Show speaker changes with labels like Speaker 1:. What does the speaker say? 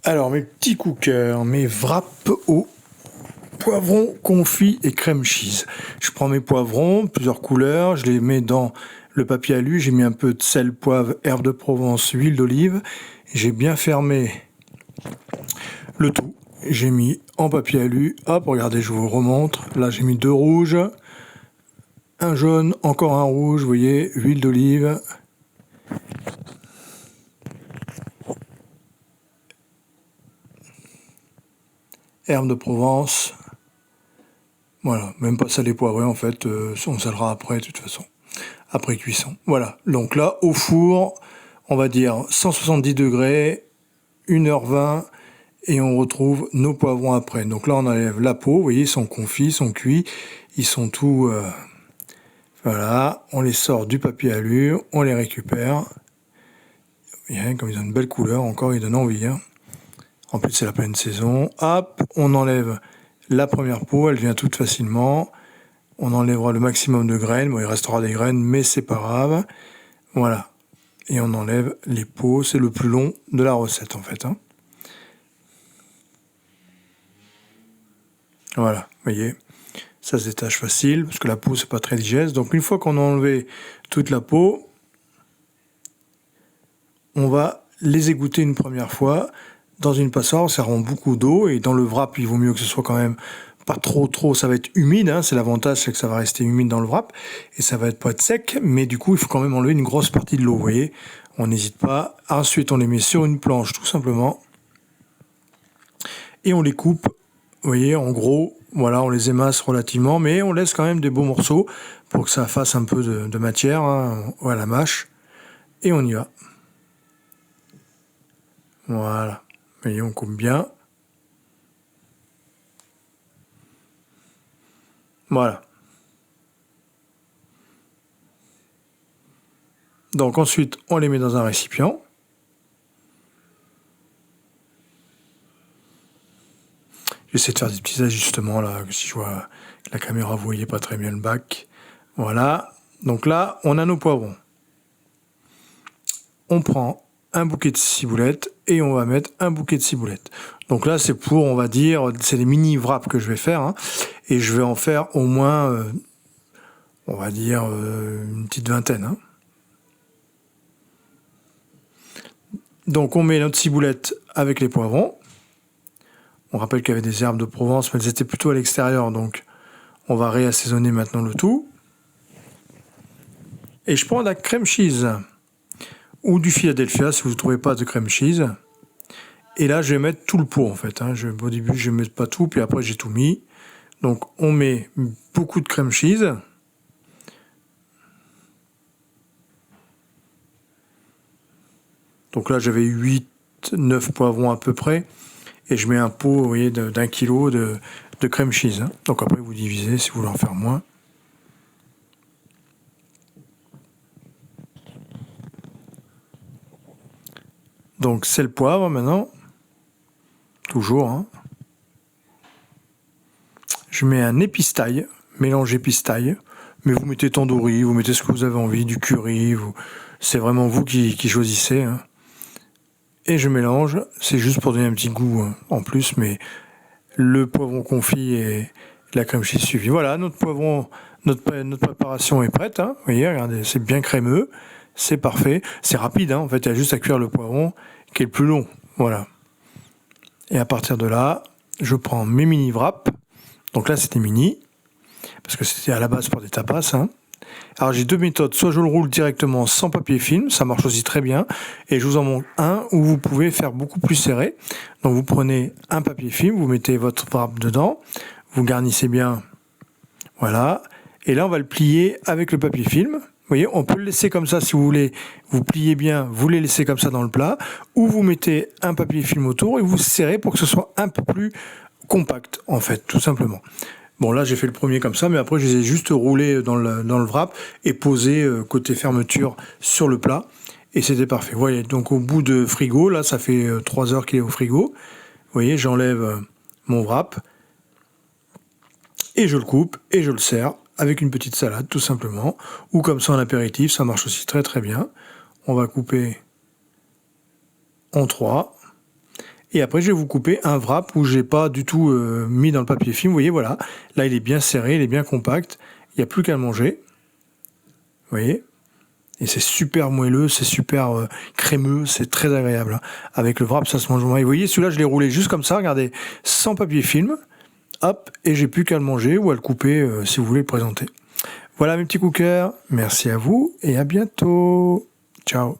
Speaker 1: Alors, mes petits cookers, mes wraps au poivron confit et crème cheese. Je prends mes poivrons, plusieurs couleurs, je les mets dans le papier alu, j'ai mis un peu de sel, poivre, herbe de Provence, huile d'olive. J'ai bien fermé le tout. J'ai mis en papier alu. Hop, regardez, je vous remontre. Là, j'ai mis 2 rouges, un jaune, encore un rouge, vous voyez, huile d'olive. Herbe de Provence. Voilà, même pas salé poivré en fait, on salera après de toute façon, après cuisson. Voilà, donc là au four, on va dire 170 degrés, 1h20, et on retrouve nos poivrons après. Donc là on enlève la peau, vous voyez, ils sont confits, ils sont cuits, ils sont tout... voilà, on les sort du papier alu, on les récupère. Vous voyez, comme ils ont une belle couleur, encore ils donnent envie. Hein. En plus c'est la pleine saison. Hop, on enlève la première peau, elle vient toute facilement. On enlèvera le maximum de graines. Bon, il restera des graines, mais c'est pas grave. Voilà. Et on enlève les peaux. C'est le plus long de la recette, en fait. Hein. Voilà. Vous voyez, ça se détache facile, parce que la peau, c'est pas très digeste. Donc, une fois qu'on a enlevé toute la peau, on va les égoutter une première fois dans une passoire. Ça rend beaucoup d'eau. Et dans le wrap, il vaut mieux que ce soit quand même pas trop, ça va être humide, hein, c'est l'avantage, c'est que ça va rester humide dans le wrap, et ça va pas être sec, mais du coup, il faut quand même enlever une grosse partie de l'eau, vous voyez, on n'hésite pas. Ensuite, on les met sur une planche, tout simplement, et on les coupe, vous voyez, en gros, voilà, on les émasse relativement, mais on laisse quand même des beaux morceaux, pour que ça fasse un peu de matière, hein, à la mâche, et on y va. Voilà, vous voyez, on coupe bien. Voilà. Donc ensuite, on les met dans un récipient. J'essaie de faire des petits ajustements là, si je vois que la caméra, vous voyez pas très bien le bac. Voilà. Donc là, on a nos poivrons. On prend un bouquet de ciboulettes et on va mettre un bouquet de ciboulettes. Donc là, c'est pour, on va dire, c'est des mini wraps que je vais faire. Hein, et je vais en faire au moins, on va dire, une petite vingtaine. Hein. Donc on met notre ciboulette avec les poivrons. On rappelle qu'il y avait des herbes de Provence, mais elles étaient plutôt à l'extérieur, donc on va réassaisonner maintenant le tout. Et je prends de la crème cheese, ou du Philadelphia si vous ne trouvez pas de crème cheese. Et là, je vais mettre tout le pot en fait. Hein. Au début, je ne mets pas tout, puis après, j'ai tout mis. Donc, on met beaucoup de crème cheese. Donc là, j'avais 8-9 poivrons à peu près. Et je mets un pot, vous voyez, d'1 kilo de crème cheese. Hein. Donc après, vous divisez si vous voulez en faire moins. Donc sel, poivre maintenant. Toujours. Hein. Je mets un épistaille, mélange épistaille. Mais vous mettez tandoori, vous mettez ce que vous avez envie, du curry. C'est vraiment vous qui choisissez. Hein. Et je mélange. C'est juste pour donner un petit goût hein, en plus. Mais le poivron confit et la crème cheese suffit. Voilà, notre poivron, notre préparation est prête. Hein. Vous voyez, regardez, c'est bien crémeux. C'est parfait. C'est rapide. Hein. En fait, il y a juste à cuire le poivron qui est le plus long. Voilà. Et à partir de là, je prends mes mini wraps. Donc là, c'était mini, parce que c'était à la base pour des tapas. Hein. Alors j'ai 2 méthodes, soit je le roule directement sans papier film, ça marche aussi très bien, et je vous en montre un où vous pouvez faire beaucoup plus serré. Donc vous prenez un papier film, vous mettez votre wrap dedans, vous garnissez bien, voilà, et là on va le plier avec le papier film. Vous voyez, on peut le laisser comme ça si vous voulez, vous pliez bien, vous les laissez comme ça dans le plat, ou vous mettez un papier film autour et vous serrez pour que ce soit un peu plus compact, en fait, tout simplement. Bon, là, j'ai fait le premier comme ça, mais après, je les ai juste roulés dans le wrap et posés côté fermeture sur le plat. Et c'était parfait. Vous voyez, donc au bout de frigo, là, ça fait 3 heures qu'il est au frigo. Vous voyez, j'enlève mon wrap et je le coupe et je le sers avec une petite salade, tout simplement. Ou comme ça en apéritif, ça marche aussi très très bien. On va couper en 3. Et après, je vais vous couper un wrap où j'ai pas du tout mis dans le papier film. Vous voyez, voilà. Là, il est bien serré, il est bien compact. Il n'y a plus qu'à le manger. Vous voyez? Et c'est super moelleux, c'est super crémeux, c'est très agréable. Avec le wrap, ça se mange moins. Et vous voyez, celui-là, je l'ai roulé juste comme ça, regardez, sans papier film. Hop, et j'ai plus qu'à le manger ou à le couper si vous voulez le présenter. Voilà mes petits cookers, merci à vous et à bientôt. Ciao.